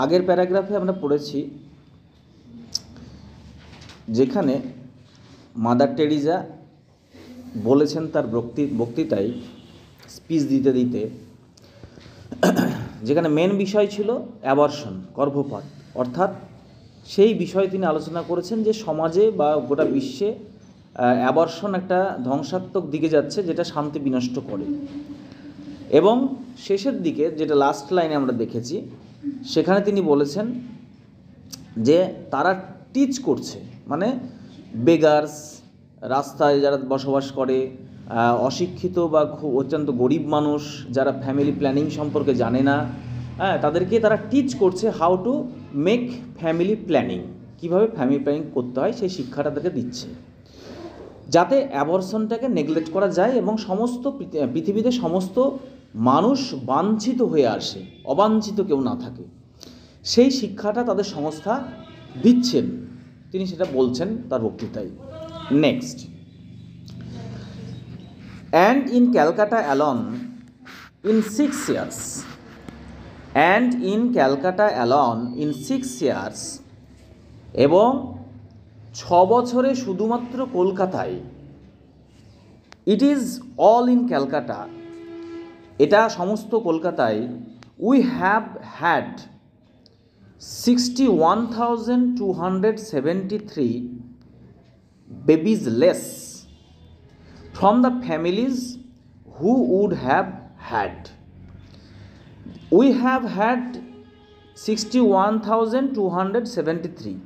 আগের প্যারাগ্রাফে আমরা পড়েছি যেখানে মাদার টেরিজা বলেছেন তার বক্তৃতায় স্পিচ দিতে দিতে, যেখানে মেন বিষয় ছিল অ্যাবর্শন, গর্ভপাত, অর্থাৎ সেই বিষয়ে তিনি আলোচনা করেছেন যে সমাজে বা গোটা বিশ্বে অ্যাবর্শন একটা ধ্বংসাত্মক দিকে যাচ্ছে, যেটা শান্তি বিনষ্ট করে। এবং শেষের দিকে যেটা লাস্ট লাইনে আমরা দেখেছি, সেখানে তিনি বলেছেন যে তারা টিচ করছে, মানে বেগার্স, রাস্তায় যারা বসবাস করে, অশিক্ষিত বা খুব অত্যন্ত গরিব মানুষ যারা ফ্যামিলি প্ল্যানিং সম্পর্কে জানে না, তাদেরকে তারা টিচ করছে how to make family planning, কীভাবে ফ্যামিলি প্ল্যানিং করতে হয় সেই শিক্ষাটা তাদেরকে দিচ্ছে, যাতে অ্যাবর্শনটাকে নেগলেক্ট করা যায় এবং সমস্ত পৃথিবীতে সমস্ত মানুষ বাঞ্ছিত হয়ে আসে, অবাঞ্ছিত কেউ না থাকে, সেই শিক্ষাটা তাদের সংস্থা দিচ্ছেন। তিনি সেটা বলছেন তার বক্তৃতায়। Next, and in Calcutta alone in 6 years, and in Calcutta alone in 6 years, এবং 6 বছরে শুধুমাত্র কলকাতায়, it is all in Calcutta, এটা সমস্ত কলকাতায়, we have had 61,273 babies less from the families who would have had. We have had 61,273,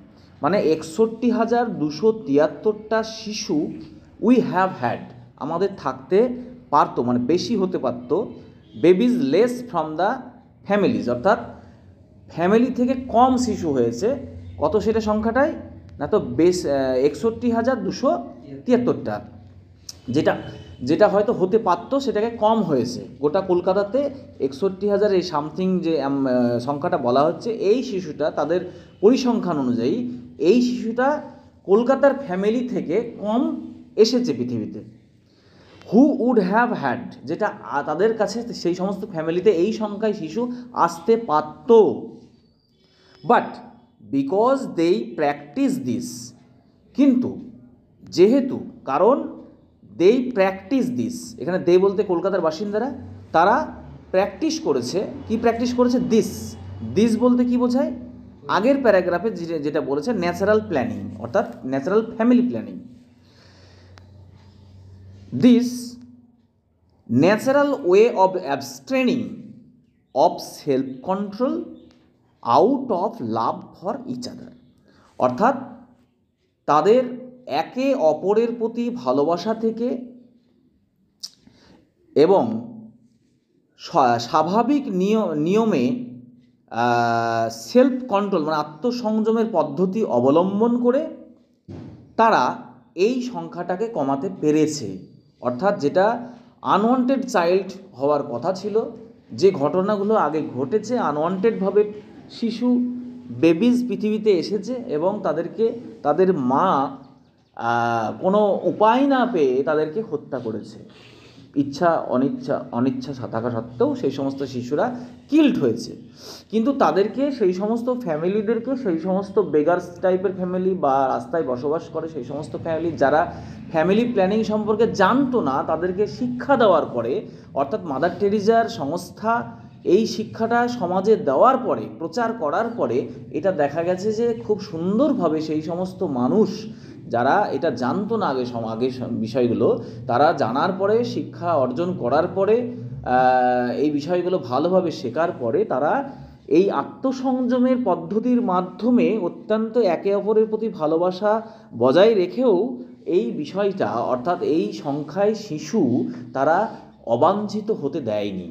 মানে 61,273টা শিশু we have had, আমাদের থাকতে পারতো, মানে বেশি হতে পারতো, babies less from the families, অর্থাৎ ফ্যামিলি থেকে কম শিশু হয়েছে। কত সেটা সংখ্যাটাই না, তো বেশ 61,273টা, যেটা হয়তো হতে পারতো সেটাকে কম হয়েছে। গোটা কলকাতাতে 61,000 এই সামথিং যে সংখ্যাটা বলা হচ্ছে, এই শিশুটা তাদের পরিসংখ্যান অনুযায়ী এই শিশুটা কলকাতার ফ্যামিলি থেকে কম এসেছে পৃথিবীতে। হু উড হ্যাভ হ্যাড, যেটা তাদের কাছে সেই সমস্ত ফ্যামিলিতে এই সংখ্যায় শিশু আসতে পারত। বাট বিকজ দেই প্র্যাকটিস দিস, কিন্তু যেহেতু, কারণ দেই প্র্যাকটিস দিস, এখানে দে বলতে কলকাতার বাসিন্দারা, তারা প্র্যাকটিস করেছে। কি প্র্যাকটিস করেছে? দিস বলতে কি বোঝায়? আগের প্যারাগ্রাফে যেটা বলেছে ন্যাচারাল প্ল্যানিং, অর্থাৎ natural family planning. This natural way of abstaining of self control out of love for each other, অর্থাৎ তাদের একে অপরের প্রতি ভালোবাসা থেকে এবং স্বাভাবিক নিয়মে সেলফ কন্ট্রোল মানে আত্মসংযমের পদ্ধতি অবলম্বন করে তারা এই সংখ্যাটাকে কমাতে পেরেছে। অর্থাৎ যেটা আনওয়ান্টেড চাইল্ড হওয়ার কথা ছিল, যে ঘটনাগুলো আগে ঘটেছে, আনওয়ান্টেডভাবে শিশু বেবিজ পৃথিবীতে এসেছে এবং তাদেরকে তাদের মা কোনো উপায় না পেয়ে তাদেরকে হত্যা করেছে, অনিচ্ছা থাকা সত্ত্বেও সেই সমস্ত শিশুরা কিল্ড হয়েছে। কিন্তু তাদেরকে, সেই সমস্ত ফ্যামিলিদেরকে, সেই সমস্ত বেগার্স টাইপের ফ্যামিলি বা রাস্তায় বসবাস করে সেই সমস্ত ফ্যামিলি যারা ফ্যামিলি প্ল্যানিং সম্পর্কে জানতো না, তাদেরকে শিক্ষা দেওয়ার পরে, অর্থাৎ মাদার টেরিজার সংস্থা এই শিক্ষাটা সমাজে দেওয়ার পরে, প্রচার করার পরে, এটা দেখা গেছে যে খুব সুন্দরভাবে সেই সমস্ত মানুষ যারা এটা জানতো না আগে বিষয়গুলো, তারা জানার পরে, শিক্ষা অর্জন করার পরে, এই বিষয়গুলো ভালোভাবে শেখার পরে, তারা এই আত্মসংযমের পদ্ধতির মাধ্যমে অত্যন্ত একে অপরের প্রতি ভালোবাসা বজায় রেখেও এই বিষয়টা, অর্থাৎ এই সংখ্যায় শিশু তারা অবাঞ্ছিত হতে দেয়নি।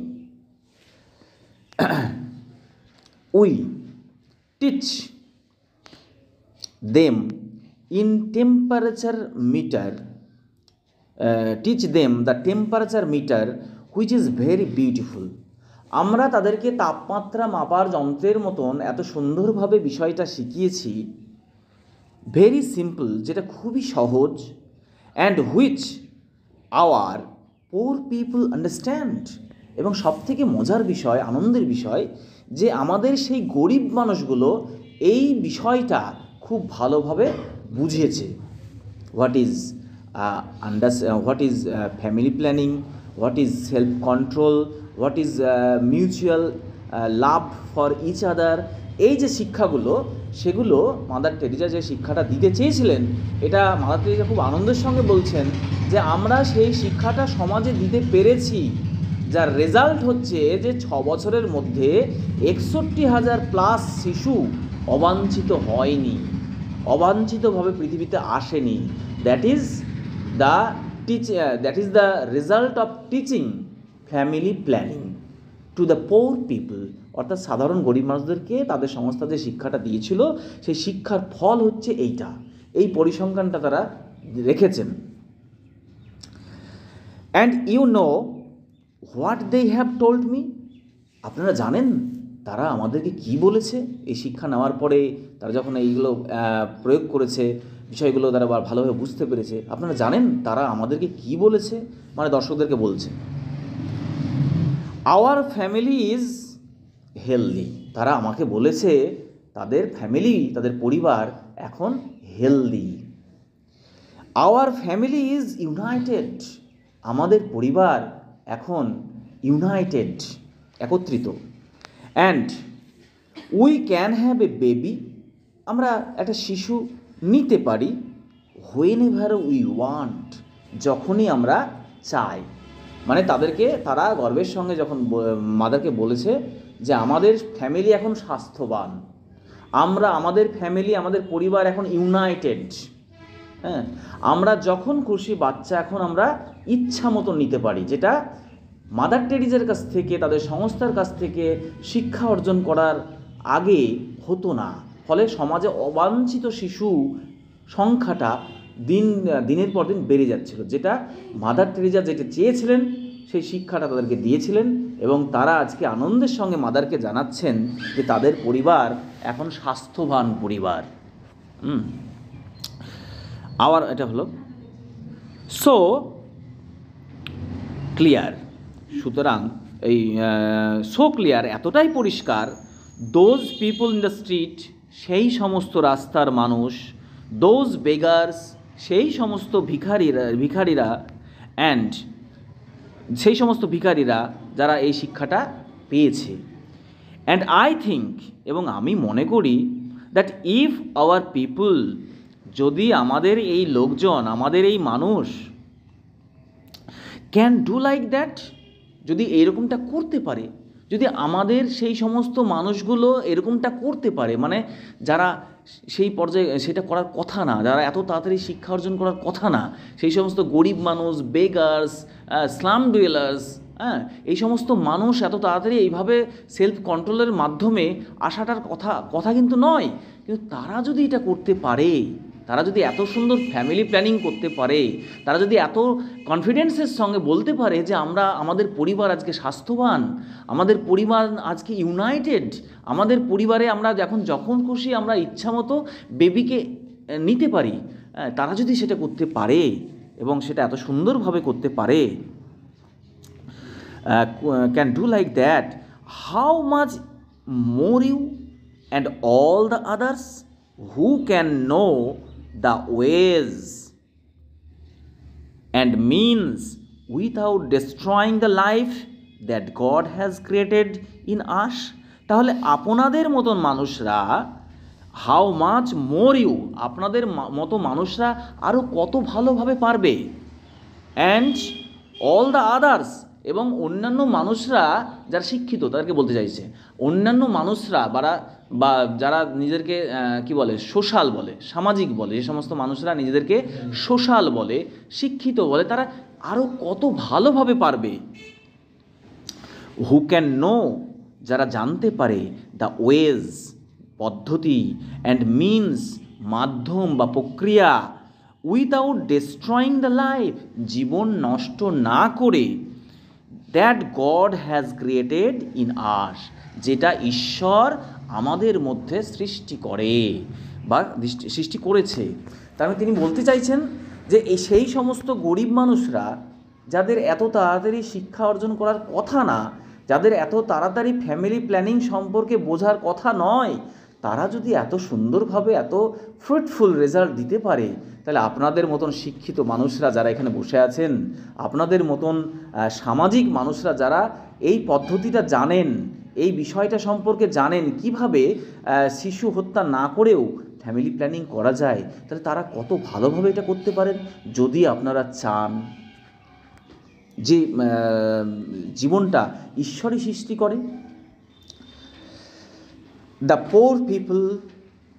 We teach them in temperature meter, teach them the temperature meter which is very beautiful, আমরা তাদেরকে তাপমাত্রা মাপার যন্ত্রের মতন এত সুন্দরভাবে বিষয়টা শিখিয়েছি, ভেরি সিম্পল, যেটা খুবই সহজ, and which our poor people understand, এবং সবথেকে মজার বিষয়, আনন্দের বিষয়, যে আমাদের সেই গরিব মানুষগুলো এই বিষয়টা খুব ভালোভাবে বুঝেছে। What is what is family planning, what is self control, what is mutual love for each other. এই যে শিক্ষাগুলো, সেগুলো মাদার টেরিজা যে শিক্ষাটা দিতে চেয়েছিলেন, এটা মাদার টেরিজা খুব আনন্দের সঙ্গে বলছেন যে আমরা সেই শিক্ষাটা সমাজে দিতে পেরেছি, যার রেজাল্ট হচ্ছে যে 6 বছরের মধ্যে 61,000 প্লাস শিশু অবাঞ্ছিত হয়নি, অবাঞ্ছিতভাবে পৃথিবীতে আসেনি। That is the result of teaching family planning to the poor people. অর্থাৎ সাধারণ গরিব মানুষদেরকে তাদের সংস্থা যে শিক্ষাটা দিয়েছিল, সেই শিক্ষার ফল হচ্ছে এইটা, এই পরিসংখ্যানটা তারা রেখেছেন। And you know what they have told me, আপনারা জানেন তারা আমাদেরকে কি বলেছে এই শিক্ষা নেওয়ার পরে, তারা যখন এইগুলো প্রয়োগ করেছে, বিষয়গুলো তারা ভালোভাবে বুঝতে পেরেছে, আপনারা জানেন তারা আমাদেরকে কি বলেছে? মানে দর্শকদেরকে বলছে, আওয়ার ফ্যামিলি ইজ হেলদি। তারা আমাকে বলেছে তাদের ফ্যামিলি, তাদের পরিবার এখন healthy. Our family is United, আমাদের পরিবার এখন ইউনাইটেড, একত্রিত। And we can have a baby, আমরা একটা শিশু নিতে পারি, হোয়েন এভার উই ওয়ান্ট, যখনই আমরা চাই। মানে তারা গর্বের সঙ্গে যখন মাদারকে বলেছে যে আমাদের ফ্যামিলি এখন স্বাস্থ্যবান, আমাদের ফ্যামিলি, আমাদের পরিবার এখন ইউনাইটেড, হ্যাঁ, আমরা যখন খুশি বাচ্চা এখন আমরা ইচ্ছা মতো নিতে পারি, যেটা মাদার টেরিজার কাছ থেকে, তাদের সংস্থার কাছ থেকে শিক্ষা অর্জন করার আগে হতো না। ফলে সমাজে অবাঞ্ছিত শিশু সংখ্যাটা দিনের পর দিন বেড়ে যাচ্ছিল, যেটা মাদার টেরিজা যেটা চেয়েছিলেন সেই শিক্ষাটা তাদেরকে দিয়েছিলেন, এবং তারা আজকে আনন্দের সঙ্গে মাদারকে জানাচ্ছেন যে তাদের পরিবার এখন স্বাস্থ্যবান পরিবার। আবার এটা হলো সো ক্লিয়ার, সুতরাং এই সো ক্লিয়ার, এতটাই পরিষ্কার, those people in the street, সেই সমস্ত রাস্তার মানুষ, দোজ বেগার্স, সেই সমস্ত ভিখারিরা, অ্যান্ড সেই সমস্ত ভিখারিরা যারা এই শিক্ষাটা পেয়েছে। অ্যান্ড আই থিঙ্ক, এবং আমি মনে করি, দ্যাট ইফ আওয়ার পিপল, যদি আমাদের এই লোকজন, আমাদের এই মানুষ ক্যান ডু লাইক দ্যাট, যদি এইরকমটা করতে পারে, যদি আমাদের সেই সমস্ত মানুষগুলো এরকমটা করতে পারে, মানে যারা সেই পর্যায়ে সেটা করার কথা না, যারা এত তাড়াতাড়ি শিক্ষা অর্জন করার কথা না, সেই সমস্ত গরিব মানুষ, বেগার্স, স্লাম ডুয়েলার্স, হ্যাঁ, এই সমস্ত মানুষ এত তাড়াতাড়ি এইভাবে সেলফ কন্ট্রোলের মাধ্যমে আসাটার কথা কিন্তু নয়, কিন্তু তারা যদি এটা করতে পারে, তারা যদি এত সুন্দর ফ্যামিলি প্ল্যানিং করতে পারে, তারা যদি এত কনফিডেন্সের সঙ্গে বলতে পারে যে আমাদের পরিবার আজকে স্বাস্থ্যবান, আমাদের পরিবার আজকে ইউনাইটেড, আমাদের পরিবারে আমরা যখন খুশি আমরা ইচ্ছামতো বেবিকে নিতে পারি, তারা যদি সেটা করতে পারে এবং সেটা এত সুন্দরভাবে করতে পারে, can do like that, how much more you and all the others who can know the ways and means without destroying the life that God has created in us। তাহলে আপনাদের মতন মানুষরা, হাউ মাচ মোর ইউ, আপনাদের মতো মানুষরা আরও কত ভালোভাবে পারবে, অ্যান্ড অল দ্য আদার্স, এবং অন্যান্য মানুষরা যারা শিক্ষিত তাদেরকে বলতে চাইছে, অন্যান্য মানুষরা বা যারা নিজেদেরকে কি বলে, সোশ্যাল বলে, সামাজিক বলে, যে সমস্ত মানুষরা নিজেদেরকে সোশ্যাল বলে, শিক্ষিত বলে, তারা আরও কত ভালোভাবে পারবে। হু ক্যান নো, যারা জানতে পারে, দ্য ওয়েজ, পদ্ধতি, অ্যান্ড মিনস, মাধ্যম বা প্রক্রিয়া, উইথাউট ডিস্ট্রয়িং দ্য লাইফ, জীবন নষ্ট না করে, that God has created in us, যেটা ঈশ্বর আমাদের মধ্যে সৃষ্টি করে বা সৃষ্টি করেছে। তার মানে তিনি বলতে চাইছেন যে সেই সমস্ত গরিব মানুষরা যাদের এত তাড়াতাড়ি শিক্ষা অর্জন করার কথা না, যাদের এত তাড়াতাড়ি ফ্যামিলি প্ল্যানিং সম্পর্কে বোঝার কথা নয়, তারা যদি এত সুন্দরভাবে এত ফ্রুটফুল রেজাল্ট দিতে পারে, তাহলে আপনাদের মতন শিক্ষিত মানুষরা যারা এখানে বসে আছেন, আপনাদের মতন সামাজিক মানুষরা যারা এই পদ্ধতিটা জানেন, এই বিষয়টা সম্পর্কে জানেন কিভাবে শিশু হত্যা না করেও ফ্যামিলি প্ল্যানিং করা যায়, তাহলে তারা কত ভালোভাবে এটা করতে পারেন। যদি আপনারা চান যে জীবনটা ঈশ্বরই সৃষ্টি করে। The poor people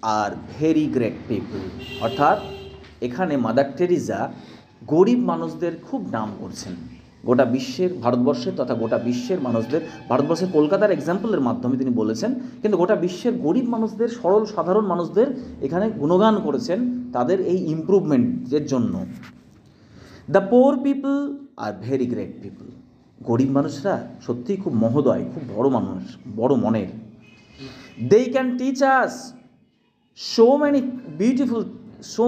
are very great people, অর্থাৎ এখানে মাদার টেরিজা গরিব মানুষদের খুব নাম করছেন গোটা বিশ্বের, ভারতবর্ষের তথা গোটা বিশ্বের মানুষদের। ভারতবর্ষের কলকাতার এক্সাম্পলের মাধ্যমে তিনি বলেছেন, কিন্তু গোটা বিশ্বের গরিব মানুষদের, সরল সাধারণ মানুষদের এখানে গুণগান করেছেন তাদের এই ইমপ্রুভমেন্টের জন্য। The poor people are very great people, গরিব মানুষরা সত্যিই খুব মহোদয়, খুব বড় মানুষ, বড় মনের। They can teach us so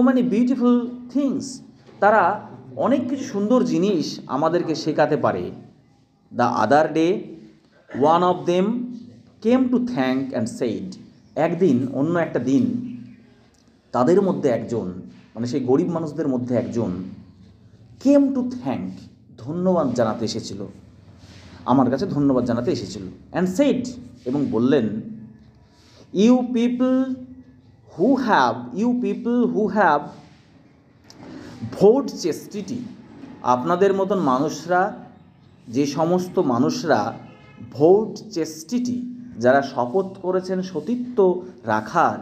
many beautiful things, তারা অনেক কিছু সুন্দর জিনিস আমাদেরকে শেখাতে পারে। The other day one of them came to thank and said, একদিন, অন্য একটা দিন, তাদের মধ্যে একজন, মানে সেই গরিব মানুষদের মধ্যে একজন কেম টু থ্যাঙ্ক, ধন্যবাদ জানাতে এসেছিল, আমার কাছে ধন্যবাদ জানাতে এসেছিল। অ্যান্ড সেইড, এবং বললেন, you people who have vote chastity, আপনাদের মতন মানুষরা, যে সমস্ত মানুষরা ভোট চেস্টিটি, যারা শপথ করেছেন সতীত্ব রাখার,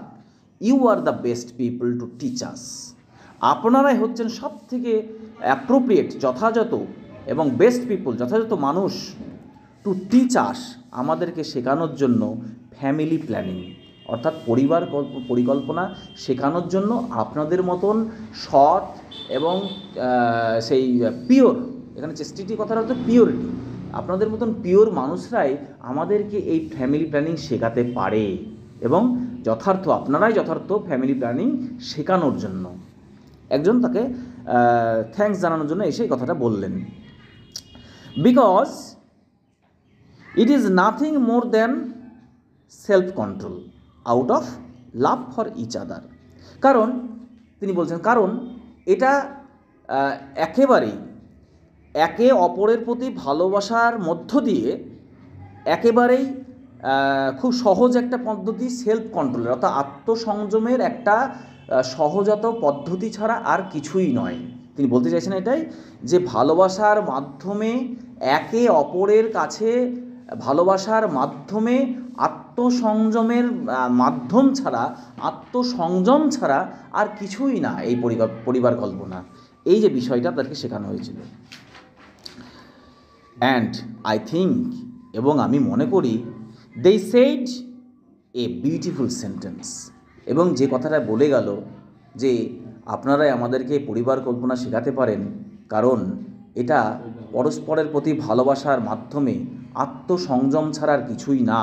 you are the best people to teach us, আপনারাই হচ্ছেন সব থেকে অ্যাপ্রোপ্রিয়েট, যথাযথ এবং বেস্ট পিপল, যথাযথ মানুষ, টু টিচ আস, আমাদেরকে শেখানোর জন্য ফ্যামিলি প্ল্যানিং, অর্থাৎ পরিবার পরিকল্পনা শেখানোর জন্য আপনাদের মতন সৎ এবং সেই পিওর, এখানে চেস্টিটি কথাটা হচ্ছে পিওরিটি, আপনাদের মতন পিওর মানুষরাই আমাদেরকে এই ফ্যামিলি প্ল্যানিং শেখাতে পারে এবং যথার্থ, আপনারাই যথার্থ ফ্যামিলি প্ল্যানিং শেখানোর জন্য। একজন তাকে থ্যাঙ্কস জানানোর জন্য এসে এই কথাটা বললেন। Because it is nothing more than self control out of love for each other, কারণ তিনি বলছেন, কারণ এটা একেবারেই একে অপরের প্রতি ভালোবাসার মধ্য দিয়ে একেবারেই খুব সহজ একটা পদ্ধতি, সেলফ কন্ট্রোলের, অর্থাৎ আত্মসংযমের একটা সহজাত পদ্ধতি ছাড়া আর কিছুই নয়। তিনি বলতে চাইছেন এটাই, যে ভালোবাসার মাধ্যমে, একে অপরের কাছে ভালোবাসার মাধ্যমে, আত্মসংযমের মাধ্যম ছাড়া, আত্মসংযম ছাড়া আর কিছুই না এই পরিবার কল্পনা, এই যে বিষয়টা তাদেরকে শেখানো হয়েছিল। অ্যান্ড আই থিঙ্ক, এবং আমি মনে করি, they said a beautiful sentence, এবং যে কথাটা বলে গেল যে আপনারাই আমাদেরকে পরিবার কল্পনা শেখাতে পারেন, কারণ এটা পরস্পরের প্রতি ভালোবাসার মাধ্যমে, আত্মসংযম ছাড়ার কিছুই না,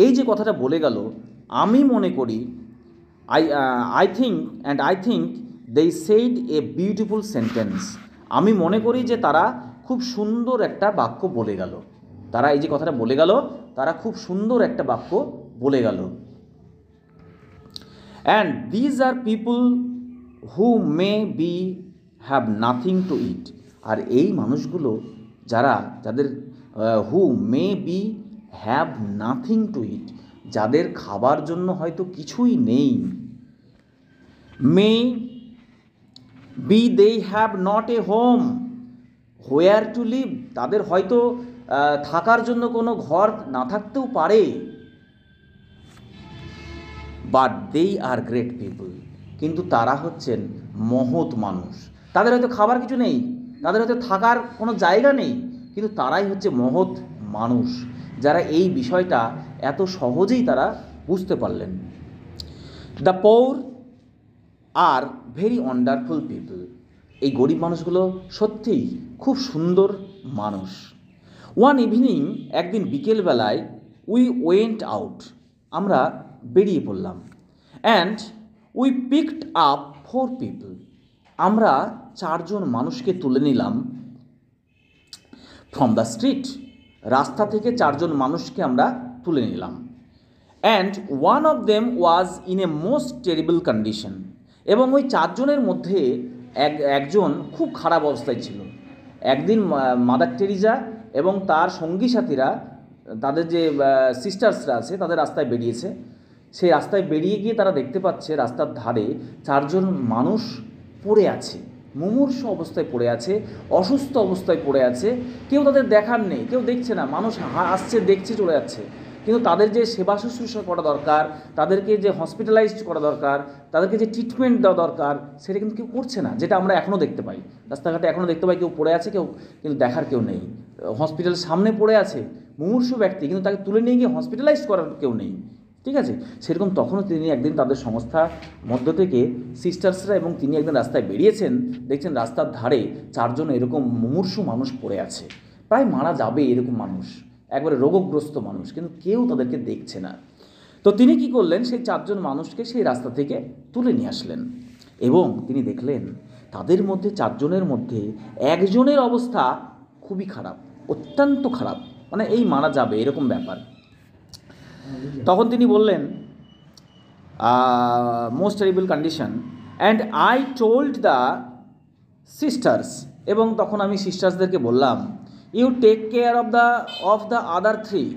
এই যে কথাটা বলে গেল, আমি মনে করি, I think they said a beautiful sentence, আমি মনে করি যে তারা খুব সুন্দর একটা বাক্য বলে গেল, তারা এই যে কথাটা বলে গেল, তারা খুব সুন্দর একটা বাক্য বলে গেল। And these are people who maybe have nothing to eat, আর এই মানুষগুলো যাদের who maybe have nothing to eat, যাদের খাবার জন্য হয়তো কিছুই নেই, maybe they have not a home where to live, তাদের হয়তো থাকার জন্য কোনো ঘর না থাকতেও পারে, but they are great people, কিন্তু তারা হচ্ছেন মহৎ মানুষ, তাদের হয়তো খাবার কিছু নেই, তাদের হয়তো থাকার কোনো জায়গা নেই, কিন্তু তারাই হচ্ছে মহৎ মানুষ, যারা এই বিষয়টা এত সহজেই তারা বুঝতে পারলেন। The poor are very wonderful people, এই গরিব মানুষগুলো সত্যিই খুব সুন্দর মানুষ। ওয়ান ইভিনিং, একদিন বিকেলবেলায়, উই ওয়েন্ট আউট, আমরা বেরিয়ে পড়লাম, and we picked up 4 people, আমরা 4 জন মানুষকে তুলে নিলাম, ফ্রম দ্য স্ট্রিট, রাস্তা থেকে 4 জন মানুষকে আমরা তুলে নিলাম। And one of them was in a most terrible condition, এবং ওই 4 জনের মধ্যে একজন খুব খারাপ অবস্থায় ছিল। একদিন মাদার টেরিজা এবং তার সঙ্গী সাথীরা, তাদের যে সিস্টার্সরা আছে, তাদের রাস্তায় বেরিয়েছে। সেই রাস্তায় বেরিয়ে গিয়ে তারা দেখতে পাচ্ছে রাস্তার ধারে 4 জন মানুষ পড়ে আছে, মুমূর্ষু অবস্থায় পড়ে আছে, অসুস্থ অবস্থায় পড়ে আছে। কেউ তাদের দেখার নেই, কেউ দেখছে না, মানুষ আসছে দেখছে চলে যাচ্ছে, কিন্তু তাদের যে সেবা শুশ্রূষা করা দরকার, তাদেরকে যে হসপিটালাইজড করা দরকার, তাদেরকে যে ট্রিটমেন্ট দেওয়া দরকার, সেটা কিন্তু কেউ করছে না। যেটা আমরা এখনও দেখতে পাই, রাস্তাঘাটে এখনও দেখতে পাই কেউ পড়ে আছে, কেউ কিন্তু দেখার কেউ নেই। হসপিটালের সামনে পড়ে আছে মুমূর্ষু ব্যক্তি, কিন্তু তাকে তুলে নিয়ে গিয়ে হসপিটালাইজ করার কেউ নেই। ঠিক আছে, সেরকম তখনও তিনি একদিন তাদের সংস্থা মধ্য থেকে সিস্টার্সরা এবং তিনি একদিন রাস্তায় বেরিয়েছেন, দেখছেন রাস্তার ধারে 4 জন এরকম মুমূর্ষু মানুষ পড়ে আছে, প্রায় মারা যাবে এরকম মানুষ, একবারে রোগগ্রস্ত মানুষ, কিন্তু কেউ তাদেরকে দেখছে না। তো তিনি কি করলেন, সেই 4 জন মানুষকে সেই রাস্তা থেকে তুলে নিয়ে আসলেন, এবং তিনি দেখলেন তাদের মধ্যে 4 জনের মধ্যে একজনের অবস্থা খুবই খারাপ, অত্যন্ত খারাপ, মানে এই মারা যাবে এরকম ব্যাপার। তখন তিনি বললেন most terrible condition, and I told the sisters, এবং তখন আমি সিস্টার্সদেরকে বললাম, you take care of the other 3,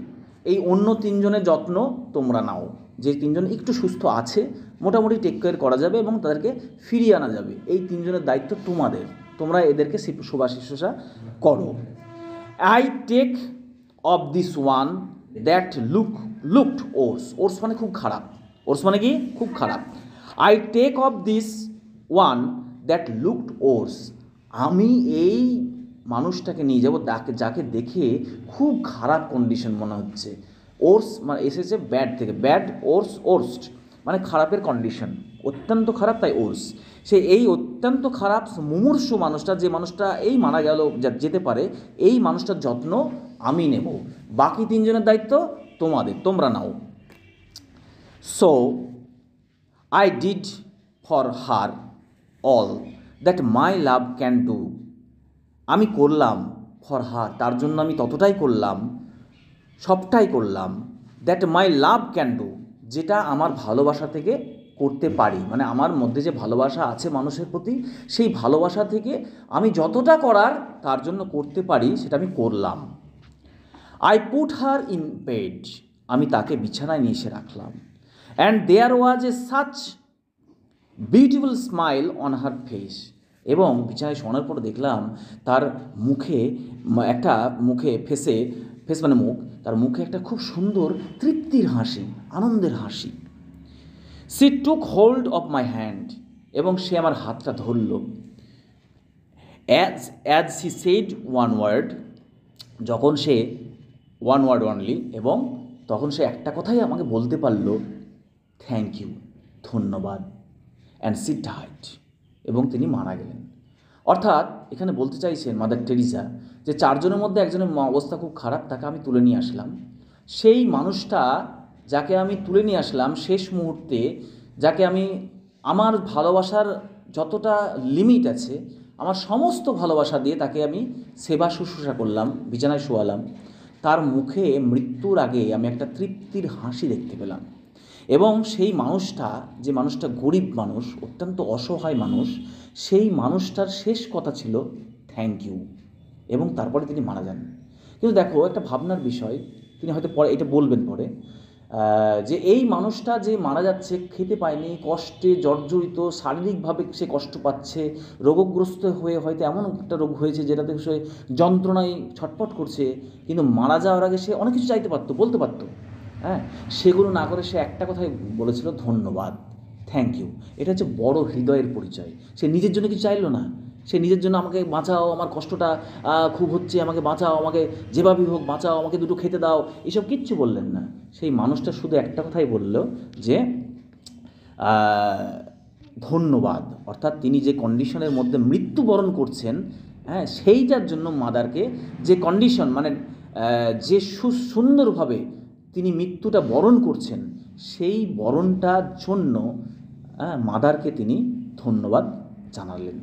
এই অন্য 3 জনের যত্ন তোমরা নাও। যে 3 জন একটু সুস্থ আছে, মোটামুটি টেক কেয়ার করা যাবে এবং তাদেরকে ফিরিয়ে আনা যাবে, এই 3 জনের দায়িত্ব তোমাদের, তোমরা এদেরকে সেবা শুশ্রূষা করো। I take of this one that looked worse মানে খুব খারাপ, ওর্স মানে কি খুব খারাপ। I take of this one that looked worse, আমি এই মানুষটাকে নিয়ে যাবো যাকে দেখে খুব খারাপ কন্ডিশন মনে হচ্ছে। ওর্স মানে এসেছে ব্যাড থেকে, ব্যাড ওর্সড মানে খারাপের কন্ডিশন, অত্যন্ত খারাপ, তাই ওর্স। এই অত্যন্ত খারাপ মুমূর্ষু মানুষটা, যে মানুষটা এই মারা গেল যেতে পারে, এই মানুষটার যত্ন আমি নেব, বাকি 3 জনের দায়িত্ব তোমরা নাও। So I did for her all that my love can do, আমি করলাম ফর হার, তার জন্য আমি ততটাই করলাম, সবটাই করলাম, that my love can do, যেটা আমার ভালোবাসা থেকে করতে পারি, মানে আমার মধ্যে যে ভালোবাসা আছে মানুষের প্রতি, সেই ভালোবাসা থেকে আমি যতটা করার তার জন্য করতে পারি সেটা আমি করলাম। I put her in bed, আমি তাকে বিছানায় নিয়ে এসে রাখলাম। And there was a such beautiful smile on her face, এবং বিছানায় শোনার পর দেখলাম তার ফেস মানে মুখ, তার মুখে একটা খুব সুন্দর তৃপ্তির হাসি, আনন্দের হাসি। She took hold of my hand, এবং সে আমার হাতটা ধরল। As she said one word, যখন সে ওয়ান ওয়ার্ড অনলি, এবং তখন সে একটা কথাই আমাকে বলতে পারল, থ্যাংক ইউ, ধন্যবাদ। অ্যান্ড সি ডাইড, এবং তিনি মারা গেলেন। অর্থাৎ এখানে বলতে চাইছেন মাদার টেরিজা যে 4 জনের মধ্যে একজনের অবস্থা খুব খারাপ, তাকে আমি তুলে নিয়ে আসলাম। সেই মানুষটা যাকে আমি তুলে নিয়ে আসলাম শেষ মুহূর্তে, যাকে আমি আমার ভালোবাসার যতটা লিমিট আছে, আমার সমস্ত ভালোবাসা দিয়ে তাকে আমি সেবা শুশ্রূষা করলাম, বিছানায় শোয়ালাম, তার মুখে মৃত্যুর আগে আমি একটা তৃপ্তির হাসি দেখতে পেলাম। এবং সেই মানুষটা, যে মানুষটা গরিব মানুষ, অত্যন্ত অসহায় মানুষ, সেই মানুষটার শেষ কথা ছিল থ্যাংক ইউ, এবং তারপরে তিনি মারা যান। কিন্তু দেখো একটা ভাবনার বিষয়, তিনি হয়তো পরে এটা বলবেন পরে, যে এই মানুষটা যে মারা যাচ্ছে, খেতে পায়নি, কষ্টে জর্জরিত, শারীরিকভাবে সে কষ্ট পাচ্ছে, রোগগ্রস্ত হয়ে হয়তো এমন একটা রোগ হয়েছে যেটাতে সে যন্ত্রণায় ছটফট করছে, কিন্তু মারা যাওয়ার আগে সে অনেক কিছু চাইতে পারতো, বলতে পারতো, হ্যাঁ, সেগুলো না করে সে একটা কথাই বলেছিল, ধন্যবাদ, থ্যাংক ইউ। এটা হচ্ছে বড় হৃদয়ের পরিচয়। সে নিজের জন্য কিছু চাইলো না, সে নিজের জন্য আমাকে বাঁচাও, আমার কষ্টটা খুব হচ্ছে, আমাকে বাঁচাও, আমাকে যেভাবেই হোক বাঁচাও, আমাকে দুটো খেতে দাও, এসব কিচ্ছু বললেন না। সেই মানুষটা শুধু একটা কথাই বলল যে ধন্যবাদ। অর্থাৎ তিনি যে কন্ডিশনের মধ্যে মৃত্যুবরণ করছেন, হ্যাঁ, সেইটার জন্য মাদারকে, যে কন্ডিশন মানে যে সুন্দরভাবে তিনি মৃত্যুটা বরণ করছেন, সেই বরণটার জন্য মাদারকে তিনি ধন্যবাদ জানালেন।